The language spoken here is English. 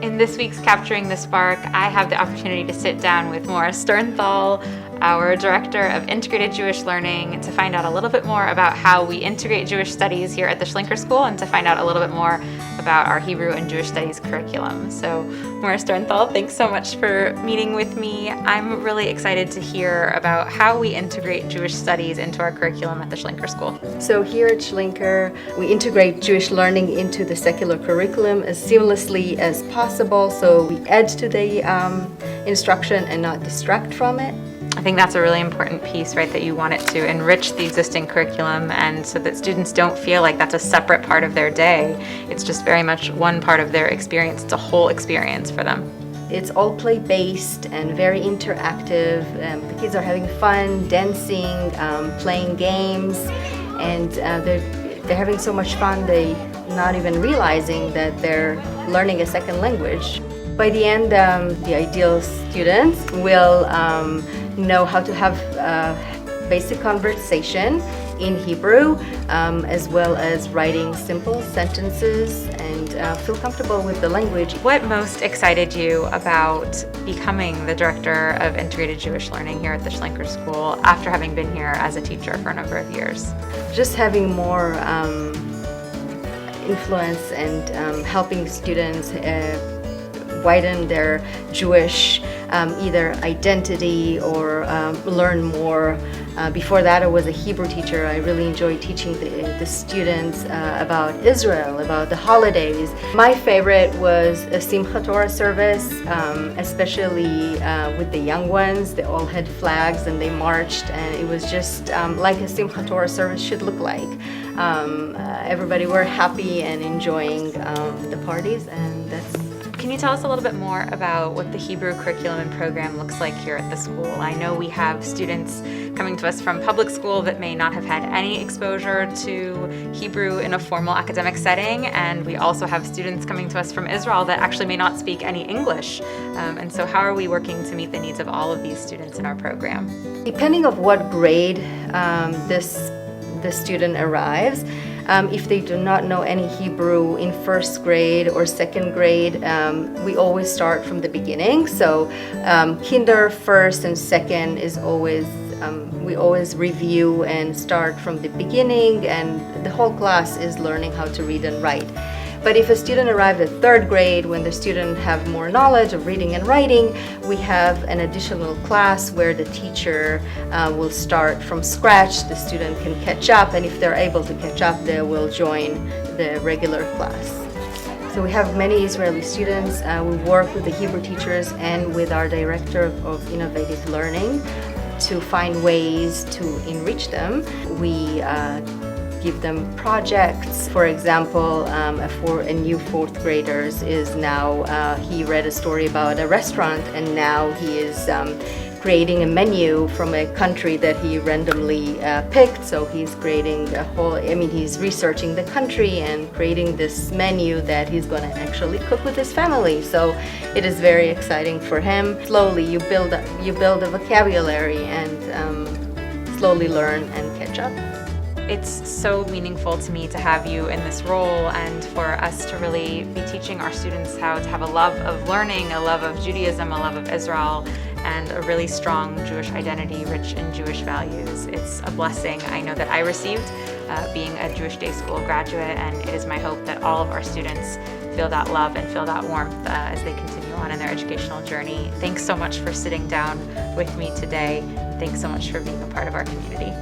In this week's Capturing the Spark, I have the opportunity to sit down with Morris Sternthal, our Director of Integrated Jewish Learning, to find out a little bit more about how we integrate Jewish studies here at the Shlenker School and to find out a little bit more about our Hebrew and Jewish Studies curriculum. So, Morris Sternthal, thanks so much for meeting with me. I'm really excited to hear about how we integrate Jewish studies into our curriculum at the Shlenker School. So here at Shlenker, we integrate Jewish learning into the secular curriculum as seamlessly as possible, so we add to the instruction and not distract from it. I think that's a really important piece, right, that you want it to enrich the existing curriculum and so that students don't feel like that's a separate part of their day. It's just very much one part of their experience. It's a whole experience for them. It's all play-based and very interactive. The kids are having fun, dancing, playing games, and they're having so much fun they're not even realizing that they're learning a second language. By the end, the ideal students will know how to have basic conversation in Hebrew, as well as writing simple sentences and feel comfortable with the language. What most excited you about becoming the Director of Integrated Jewish Learning here at the Shlenker School after having been here as a teacher for a number of years? Just having more influence and helping students widen their Jewish either identity or learn more. Before that, I was a Hebrew teacher. I really enjoyed teaching the students about Israel, about the holidays. My favorite was a Simchat Torah service, especially with the young ones. They all had flags and they marched, and it was just like a Simchat Torah service should look like. Everybody were happy and enjoying the parties, and that's. Can you tell us a little bit more about what the Hebrew curriculum and program looks like here at the school? I know we have students coming to us from public school that may not have had any exposure to Hebrew in a formal academic setting, and we also have students coming to us from Israel that actually may not speak any English. And so how are we working to meet the needs of all of these students in our program? Depending on what grade the student arrives, if they do not know any Hebrew in first grade or second grade, we always start from the beginning. So kinder first and second is always, we always review and start from the beginning, and the whole class is learning how to read and write. But if a student arrived at third grade, when the student have more knowledge of reading and writing, we have an additional class where the teacher will start from scratch. The student can catch up, and if they're able to catch up, they will join the regular class. So we have many Israeli students. We work with the Hebrew teachers and with our Director of Innovative Learning to find ways to enrich them. We give them projects. For example, for a new fourth graders is now, he read a story about a restaurant, and now he is creating a menu from a country that he randomly picked. So he's creating he's researching the country and creating this menu that he's going to actually cook with his family. So it is very exciting for him. Slowly you build a vocabulary and slowly learn and catch up. It's so meaningful to me to have you in this role and for us to really be teaching our students how to have a love of learning, a love of Judaism, a love of Israel, and a really strong Jewish identity rich in Jewish values. It's a blessing I know that I received being a Jewish Day School graduate, and it is my hope that all of our students feel that love and feel that warmth as they continue on in their educational journey. Thanks so much for sitting down with me today. Thanks so much for being a part of our community.